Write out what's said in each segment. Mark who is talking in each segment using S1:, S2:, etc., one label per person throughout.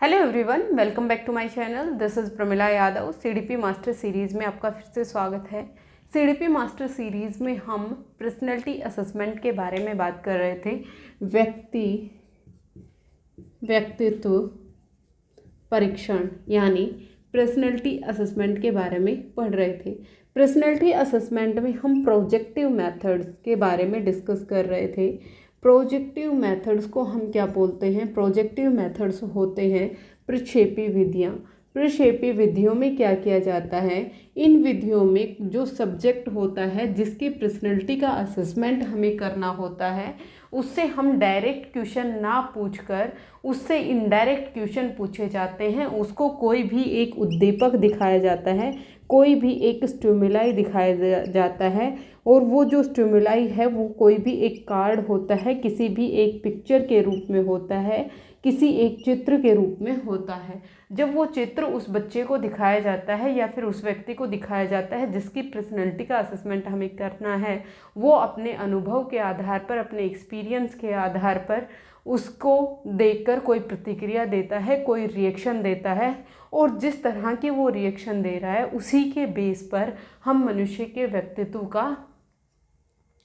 S1: Hello everyone, welcome back to my channel. This is Pramila Yadav. CDP master series में आपका फिर से स्वागत है। सीडीपी मास्टर सीरीज़ में हम पर्सनैलिटी असेसमेंट के बारे में बात कर रहे थे। व्यक्तित्व परीक्षण यानी पर्सनैलिटी असेसमेंट के बारे में पढ़ रहे थे। पर्सनैलिटी असेसमेंट में हम प्रोजेक्टिव मेथड्स के बारे में डिस्कस कर रहे थे। प्रोजेक्टिव मेथड्स को हम क्या बोलते हैं? प्रोजेक्टिव मेथड्स होते हैं प्रक्षेपी विधियाँ। प्रक्षेपी विधियों में क्या किया जाता है? इन विधियों में जो सब्जेक्ट होता है जिसकी पर्सनैलिटी का असेसमेंट हमें करना होता है, उससे हम डायरेक्ट क्वेश्चन ना पूछकर उससे इनडायरेक्ट क्वेश्चन पूछे जाते हैं। उसको कोई भी एक उद्दीपक दिखाया जाता है, कोई भी एक स्टिमुलाई दिखाया जाता है, और वो जो स्टिमुलाई है वो कोई भी एक कार्ड होता है, किसी भी एक पिक्चर के रूप में होता है, किसी एक चित्र के रूप में होता है। जब वो चित्र उस बच्चे को दिखाया जाता है या फिर उस व्यक्ति को दिखाया जाता है जिसकी पर्सनैलिटी का असेसमेंट हमें करना है, वो अपने अनुभव के आधार पर, अपने एक्सपीरियंस के आधार पर उसको देखकर कोई प्रतिक्रिया देता है, कोई रिएक्शन देता है, और जिस तरह की वो रिएक्शन दे रहा है उसी के बेस पर हम मनुष्य के व्यक्तित्व का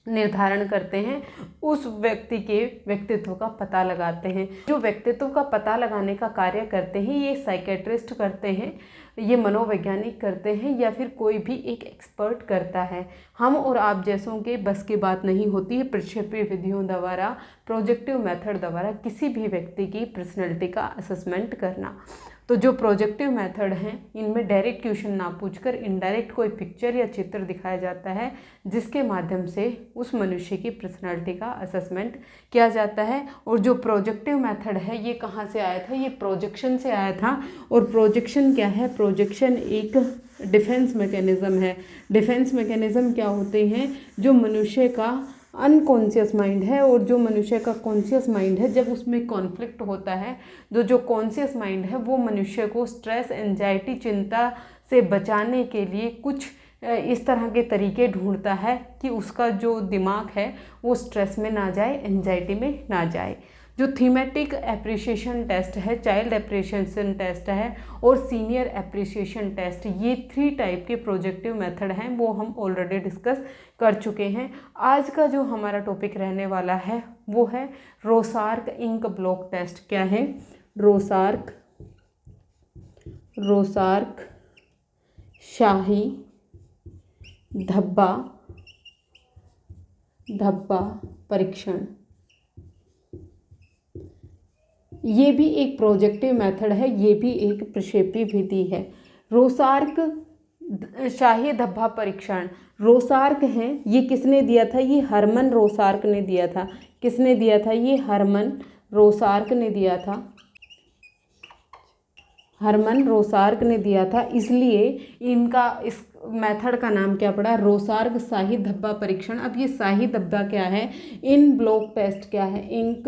S1: निर्धारण करते हैं, उस व्यक्ति के व्यक्तित्व का पता लगाते हैं। जो व्यक्तित्व का पता लगाने का कार्य करते हैं ये साइकेट्रिस्ट करते हैं, ये मनोवैज्ञानिक करते हैं, या फिर कोई भी एक एक्सपर्ट करता है। हम और आप जैसों के बस की बात नहीं होती है प्रक्षेपी विधियों द्वारा, प्रोजेक्टिव मेथड द्वारा किसी भी व्यक्ति की पर्सनैलिटी का असेसमेंट करना। तो जो प्रोजेक्टिव मेथड हैं इनमें डायरेक्ट क्वेश्चन ना पूछकर इनडायरेक्ट कोई पिक्चर या चित्र दिखाया जाता है जिसके माध्यम से उस मनुष्य की पर्सनैलिटी का असेसमेंट किया जाता है। और जो प्रोजेक्टिव मेथड है ये कहाँ से आया था? ये प्रोजेक्शन से आया था। और प्रोजेक्शन क्या है? प्रोजेक्शन एक डिफेंस मैकेनिज़्म है। डिफेंस मैकेनिज़्म क्या होते हैं? जो मनुष्य का अनकॉन्शियस माइंड है और जो मनुष्य का कॉन्शियस माइंड है, जब उसमें कॉन्फ्लिक्ट होता है, जो कॉन्शियस माइंड है वो मनुष्य को स्ट्रेस, एंजाइटी, चिंता से बचाने के लिए कुछ इस तरह के तरीके ढूंढता है कि उसका जो दिमाग है वो स्ट्रेस में ना जाए, एंजाइटी में ना जाए। जो थीमेटिक एप्रिसिएशन टेस्ट है, चाइल्ड एप्रिसिएशन टेस्ट है और सीनियर एप्रिसिएशन टेस्ट, ये 3 टाइप के प्रोजेक्टिव मेथड हैं, वो हम ऑलरेडी डिस्कस कर चुके हैं। आज का जो हमारा टॉपिक रहने वाला है वो है रोसार्क इंक ब्लॉक टेस्ट। क्या है? रोसार्क शाही धब्बा परीक्षण। ये भी एक प्रोजेक्टिव मेथड है, ये भी एक प्रक्षेपी विधि है। रोसार्क शाही धब्बा परीक्षण, रोसार्क हैं, ये किसने दिया था? ये हरमन रोसार्क ने दिया था। किसने दिया था? ये हरमन रोसार्क ने दिया था। हरमन रोसार्क ने दिया था, इसलिए इनका इस मेथड का नाम क्या पड़ा? रोसार्क शाही धब्बा परीक्षण। अब ये शाही धब्बा क्या है? इन ब्लॉक टेस्ट क्या है? Ink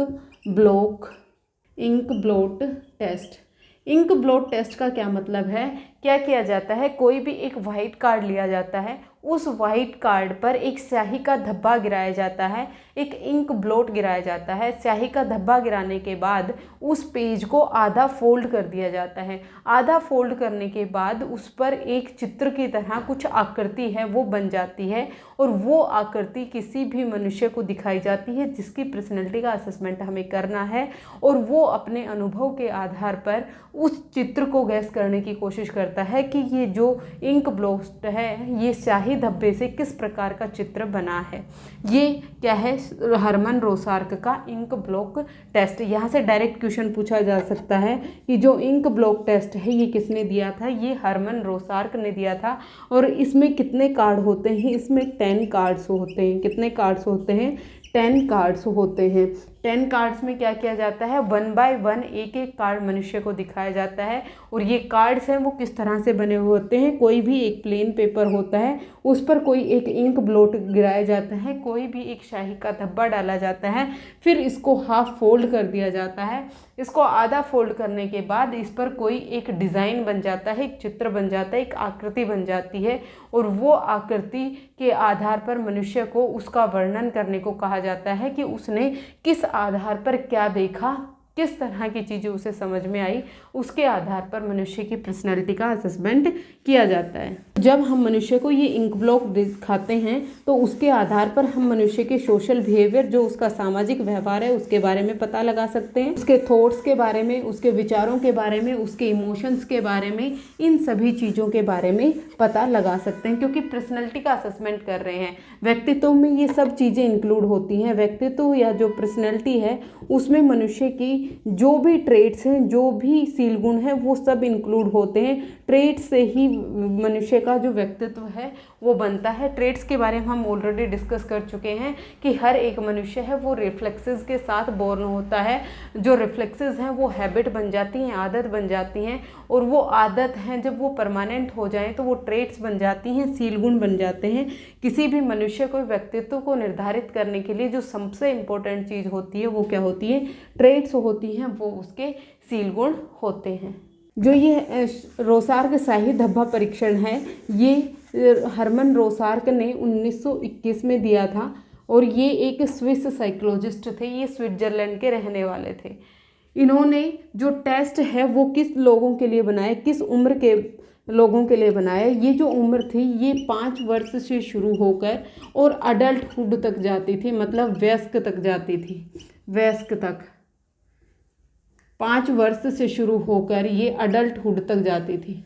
S1: blot test. Ink blot test का क्या मतलब है? क्या किया जाता है? कोई भी एक वाइट कार्ड लिया जाता है, उस वाइट कार्ड पर एक स्याही का धब्बा गिराया जाता है, एक इंक ब्लॉट गिराया जाता है। स्याही का धब्बा गिराने के बाद उस पेज को आधा फोल्ड कर दिया जाता है। आधा फोल्ड करने के बाद उस पर एक चित्र की तरह कुछ आकृति है वो बन जाती है, और वो आकृति किसी भी मनुष्य को दिखाई जाती है जिसकी पर्सनैलिटी का असेसमेंट हमें करना है, और वो अपने अनुभव के आधार पर उस चित्र को गैस करने की कोशिश करता है कि ये जो इंक ब्लॉट है ये स्याही धब्बे से किस प्रकार का चित्र बना है। ये क्या है? हरमन रोसार्क का इंक ब्लॉक टेस्ट। यहाँ से डायरेक्ट क्वेश्चन पूछा जा सकता है कि जो इंक ब्लॉक टेस्ट है ये किसने दिया था? ये हरमन रोसार्क ने दिया था। और इसमें कितने कार्ड होते हैं? इसमें 10 कार्ड्स होते हैं। कितने कार्ड्स होते हैं? 10 कार्ड्स होते हैं। 10 कार्ड्स में क्या किया जाता है? 1 बाय 1 एक एक कार्ड मनुष्य को दिखाया जाता है, और ये कार्ड्स हैं वो किस तरह से बने हुए होते हैं? कोई भी एक प्लेन पेपर होता है, उस पर कोई एक इंक ब्लॉट गिराया जाता है, कोई भी एक शाही का धब्बा डाला जाता है, फिर इसको हाफ फोल्ड कर दिया जाता है। इसको आधा फोल्ड करने के बाद इस पर कोई एक डिज़ाइन बन जाता है, एक चित्र बन जाता है, एक आकृति बन जाती है, और वो आकृति के आधार पर मनुष्य को उसका वर्णन करने को कहा जाता है कि उसने किस आधार पर क्या देखा, किस तरह की चीज़ें उसे समझ में आई, उसके आधार पर मनुष्य की पर्सनैलिटी का असेसमेंट किया जाता है। जब हम मनुष्य को ये इंक ब्लॉक दिखाते हैं तो उसके आधार पर हम मनुष्य के सोशल बिहेवियर, जो उसका सामाजिक व्यवहार है, उसके बारे में पता लगा सकते हैं, उसके थॉट्स के बारे में, उसके विचारों के बारे में, उसके इमोशंस के बारे में, इन सभी चीज़ों के बारे में पता लगा सकते हैं। क्योंकि पर्सनैलिटी का असेसमेंट कर रहे हैं, व्यक्तित्व में ये सब चीज़ें इंक्लूड होती हैं। व्यक्तित्व या जो पर्सनैलिटी है उसमें मनुष्य की जो भी ट्रेट्स हैं, जो भी सील गुण हैं, वो सब इंक्लूड होते हैं। ट्रेट्स से ही मनुष्य का जो व्यक्तित्व है वो बनता है। ट्रेट्स के बारे में हम ऑलरेडी डिस्कस कर चुके हैं कि हर एक मनुष्य है वो रिफ्लेक्सेस के साथ बोर्न होता है। जो रिफ्लेक्सेस हैं वो हैबिट बन जाती हैं, आदत बन जाती हैं, और वो आदत हैं जब वो परमानेंट हो जाएं तो वो ट्रेट्स बन जाती हैं, सील गुण बन जाते हैं। किसी भी मनुष्य को व्यक्तित्व को निर्धारित करने के लिए जो सबसे इम्पोर्टेंट चीज़ होती है वो क्या होती है? ट्रेट्स होती हैं, वो उसके सील गुण होते हैं। जो ये रोसार्क शाही धब्बा परीक्षण है, ये हरमन रोसार्क ने 1921 में दिया था, और ये एक स्विस साइकोलॉजिस्ट थे। ये स्विट्जरलैंड के रहने वाले थे। इन्होंने जो टेस्ट है वो किस लोगों के लिए बनाया, किस उम्र के लोगों के लिए बनाया। ये जो उम्र थी ये 5 वर्ष से शुरू होकर और अडल्टहुड तक जाती थी, मतलब वयस्क तक जाती थी। वयस्क तक 5 वर्ष से शुरू होकर ये अडल्टहुड तक जाती थी।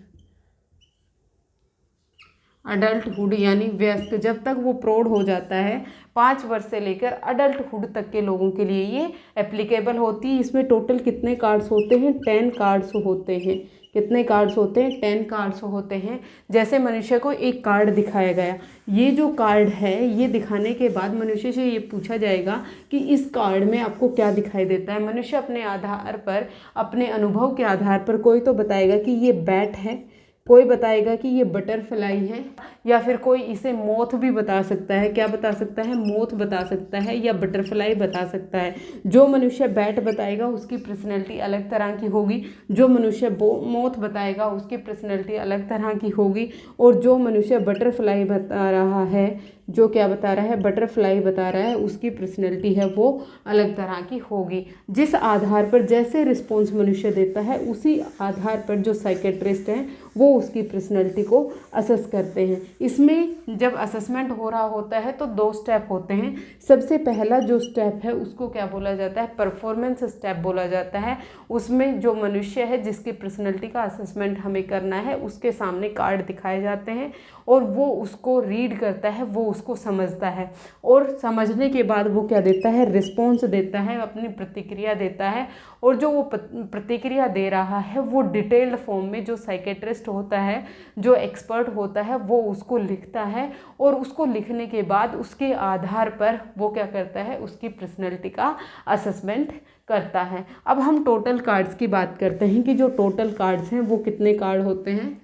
S1: अडल्टहुड यानी वयस्क, जब तक वो प्रौढ़ हो जाता है 5 वर्ष से लेकर अडल्टहुड तक के लोगों के लिए ये एप्लीकेबल होती है। इसमें टोटल कितने कार्ड्स होते हैं? 10 कार्ड्स होते हैं। कितने कार्ड्स होते हैं? 10 कार्ड्स होते हैं। जैसे मनुष्य को एक कार्ड दिखाया गया, ये जो कार्ड है ये दिखाने के बाद मनुष्य से ये पूछा जाएगा कि इस कार्ड में आपको क्या दिखाई देता है। मनुष्य अपने आधार पर, अपने अनुभव के आधार पर, कोई तो बताएगा कि ये बैट है, कोई बताएगा कि ये बटरफ्लाई है, या फिर कोई इसे मोथ भी बता सकता है। क्या बता सकता है? मोथ बता सकता है, या बटरफ्लाई बता सकता है। जो मनुष्य बैट बताएगा उसकी पर्सनैलिटी अलग तरह की होगी, जो मनुष्य मोथ बताएगा उसकी पर्सनैलिटी अलग तरह की होगी, और जो मनुष्य बटरफ्लाई बता रहा है, जो क्या बता रहा है? बटरफ्लाई बता रहा है, उसकी पर्सनैलिटी है वो अलग तरह की होगी। जिस आधार पर जैसे रिस्पॉन्स मनुष्य देता है उसी आधार पर जो साइकेट्रिस्ट हैं वो उसकी पर्सनैलिटी को असेस करते हैं। इसमें जब असेसमेंट हो रहा होता है तो 2 स्टेप होते हैं। सबसे पहला जो स्टेप है उसको क्या बोला जाता है? परफॉर्मेंस स्टेप बोला जाता है। उसमें जो मनुष्य है जिसकी पर्सनैलिटी का असेसमेंट हमें करना है उसके सामने कार्ड दिखाए जाते हैं, और वो उसको रीड करता है, वो उसको समझता है, और समझने के बाद वो क्या देता है? रिस्पॉन्स देता है, अपनी प्रतिक्रिया देता है। और जो वो प्रतिक्रिया दे रहा है वो डिटेल्ड फॉर्म में, जो साइकेट्रिस्ट होता है, जो एक्सपर्ट होता है, वो उसको लिखता है, और उसको लिखने के बाद उसके आधार पर वो क्या करता है? उसकी पर्सनैलिटी का असेसमेंट करता है। अब हम टोटल कार्ड्स की बात करते हैं कि जो टोटल कार्ड्स हैं वो कितने कार्ड होते हैं।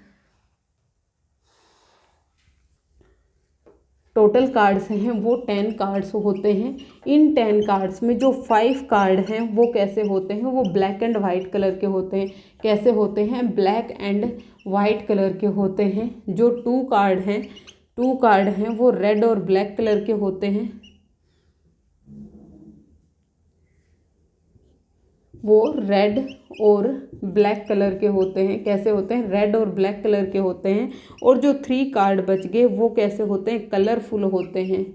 S1: टोटल कार्ड्स हैं वो 10 कार्ड्स होते हैं। इन 10 कार्ड्स में जो 5 कार्ड हैं वो कैसे होते हैं? वो ब्लैक एंड वाइट कलर के होते हैं। कैसे होते हैं? ब्लैक एंड वाइट कलर के होते हैं। जो 2 कार्ड हैं वो रेड और ब्लैक कलर के होते हैं। वो रेड और ब्लैक कलर के होते हैं। कैसे होते हैं? रेड और ब्लैक कलर के होते हैं। और जो 3 कार्ड बच गए वो कैसे होते हैं? कलरफुल होते हैं।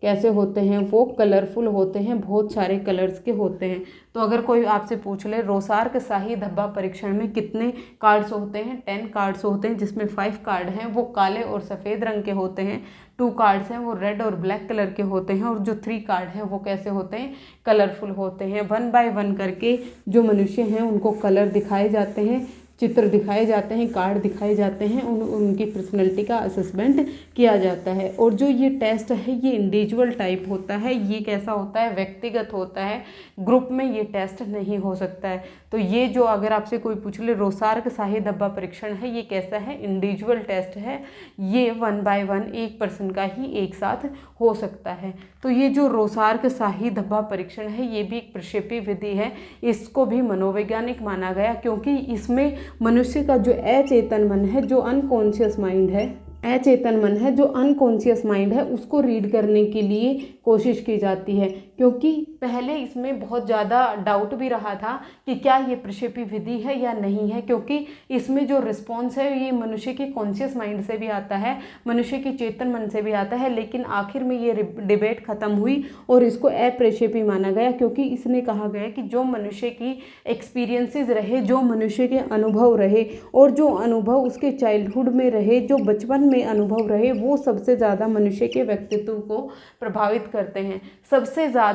S1: कैसे होते हैं? वो कलरफुल होते हैं, बहुत सारे कलर्स के होते हैं। तो अगर कोई आपसे पूछ ले रोसार्क शाही धब्बा परीक्षण में कितने कार्ड्स होते हैं? 10 कार्ड्स होते हैं, जिसमें 5 कार्ड हैं वो काले और सफ़ेद रंग के होते हैं, 2 कार्ड्स हैं वो रेड और ब्लैक कलर के होते हैं, और जो 3 कार्ड हैं वो कैसे होते हैं? कलरफुल होते हैं। 1 बाय 1 करके जो मनुष्य हैं उनको कलर दिखाए जाते हैं, चित्र दिखाए जाते हैं, कार्ड दिखाए जाते हैं, उनकी पर्सनैलिटी का असेसमेंट किया जाता है। और जो ये टेस्ट है ये इंडिविजुअल टाइप होता है। ये कैसा होता है? व्यक्तिगत होता है, ग्रुप में ये टेस्ट नहीं हो सकता है। तो ये जो अगर आपसे कोई पूछ ले रोसार्क शाही धब्बा परीक्षण है ये कैसा है? इंडिविजुअल टेस्ट है। ये 1 बाय 1 एक पर्सन का ही एक साथ हो सकता है। तो ये जो रोसार्क शाही धब्बा परीक्षण है ये भी एक प्रक्षेपी विधि है। इसको भी मनोवैज्ञानिक माना गया क्योंकि इसमें मनुष्य का जो अचेतन मन है, जो अनकॉन्शियस माइंड है, अचेतन मन है जो अनकॉन्शियस माइंड है, उसको रीड करने के लिए कोशिश की जाती है क्योंकि पहले इसमें बहुत ज़्यादा डाउट भी रहा था कि क्या ये प्रक्षेपी विधि है या नहीं है, क्योंकि इसमें जो रिस्पॉन्स है ये मनुष्य के कॉन्शियस माइंड से भी आता है, मनुष्य के चेतन मन से भी आता है। लेकिन आखिर में ये डिबेट खत्म हुई और इसको अप्रक्षेपी माना गया, क्योंकि इसने कहा गया कि जो मनुष्य की एक्सपीरियंसेस रहे, जो मनुष्य के अनुभव रहे और जो अनुभव उसके चाइल्डहुड में रहे, जो बचपन में अनुभव रहे, वो सबसे ज़्यादा मनुष्य के व्यक्तित्व को प्रभावित करते हैं। सबसे ज़्यादा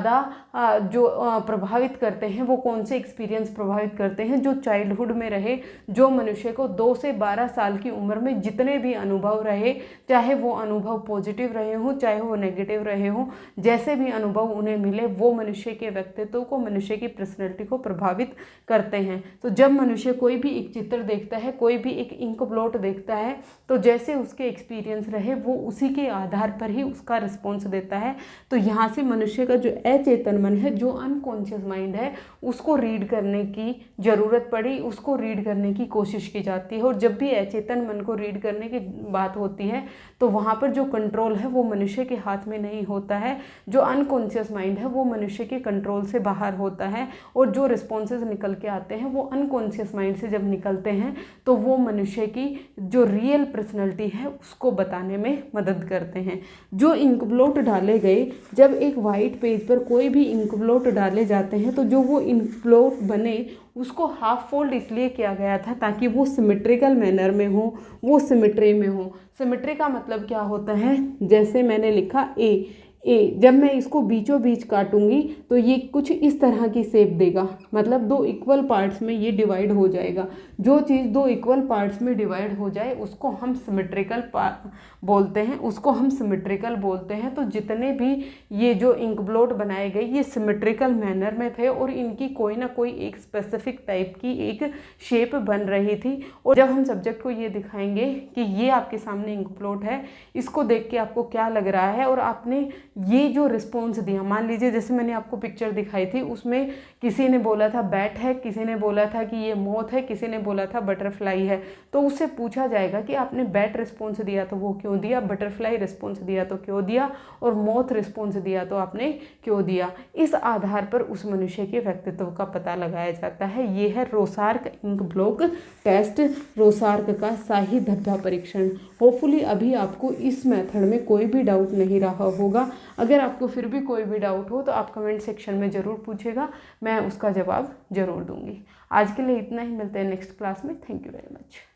S1: जो प्रभावित करते हैं वो कौन से एक्सपीरियंस प्रभावित करते हैं? जो चाइल्डहुड में रहे, जो मनुष्य को 2 से 12 साल की उम्र में जितने भी अनुभव रहे, चाहे वो अनुभव पॉजिटिव रहे हों चाहे वो नेगेटिव रहे हों, जैसे भी अनुभव उन्हें मिले वो मनुष्य के व्यक्तित्व को, मनुष्य की पर्सनैलिटी को प्रभावित करते हैं। तो जब मनुष्य कोई भी एक चित्र देखता है, कोई भी एक इंक ब्लॉट देखता है, तो जैसे उसके एक्सपीरियंस रहे वो उसी के आधार पर ही उसका रिस्पॉन्स देता है। तो यहाँ से मनुष्य का जो अचेतन मन है, जो अनकॉन्शियस माइंड है, उसको रीड करने की ज़रूरत पड़ी, उसको रीड करने की कोशिश की जाती है। और जब भी अचेतन मन को रीड करने की बात होती है तो वहाँ पर जो कंट्रोल है वो मनुष्य के हाथ में नहीं होता है। जो अनकॉन्शियस माइंड है वो मनुष्य के कंट्रोल से बाहर होता है, और जो रिस्पॉन्सेज निकल के आते हैं वो अनकॉन्शियस माइंड से जब निकलते हैं तो वो मनुष्य की जो रियल पर्सनैलिटी है उसको बताने में मदद करते हैं। जो इंक ब्लॉट डाले गए, जब एक वाइट पेज पर कोई भी इंक ब्लॉट डाले जाते हैं तो जो वो इंक ब्लॉट बने उसको हाफ फोल्ड इसलिए किया गया था ताकि वो सिमेट्रिकल मैनर में हो, वो सिमेट्री में हो। सिमेट्री का मतलब क्या होता है? जैसे मैंने लिखा ए, जब मैं इसको बीचों बीच काटूंगी तो ये कुछ इस तरह की शेप देगा, मतलब 2 इक्वल पार्ट्स में ये डिवाइड हो जाएगा। जो चीज़ 2 इक्वल पार्ट्स में डिवाइड हो जाए उसको हम सिमेट्रिकल बोलते हैं, उसको हम सिमेट्रिकल बोलते हैं। तो जितने भी ये जो इंक ब्लॉट बनाए गए ये सिमेट्रिकल मैनर में थे और इनकी कोई ना कोई एक स्पेसिफिक टाइप की एक शेप बन रही थी। और जब हम सब्जेक्ट को ये दिखाएंगे कि ये आपके सामने इंक ब्लॉट है, इसको देख के आपको क्या लग रहा है और आपने ये जो रिस्पॉन्स दिया, मान लीजिए जैसे मैंने आपको पिक्चर दिखाई थी उसमें किसी ने बोला था बैट है, किसी ने बोला था कि ये मोथ है, किसी ने बोला था बटरफ्लाई है, तो उससे पूछा जाएगा कि आपने बैट रिस्पॉन्स दिया तो वो क्यों दिया, बटरफ्लाई रिस्पॉन्स दिया तो क्यों दिया, और मोथ रिस्पॉन्स दिया तो आपने क्यों दिया। इस आधार पर उस मनुष्य के व्यक्तित्व का पता लगाया जाता है। ये है रोसार्क इंक ब्लॉक टेस्ट, रोसार्क का शाही धब्बा परीक्षण। होपफुली अभी आपको इस मेथड में कोई भी डाउट नहीं रहा होगा। अगर आपको फिर भी कोई भी डाउट हो तो आप कमेंट सेक्शन में ज़रूर पूछेगा, मैं उसका जवाब ज़रूर दूंगी। आज के लिए इतना ही, मिलते हैं नेक्स्ट क्लास में। Thank you very much.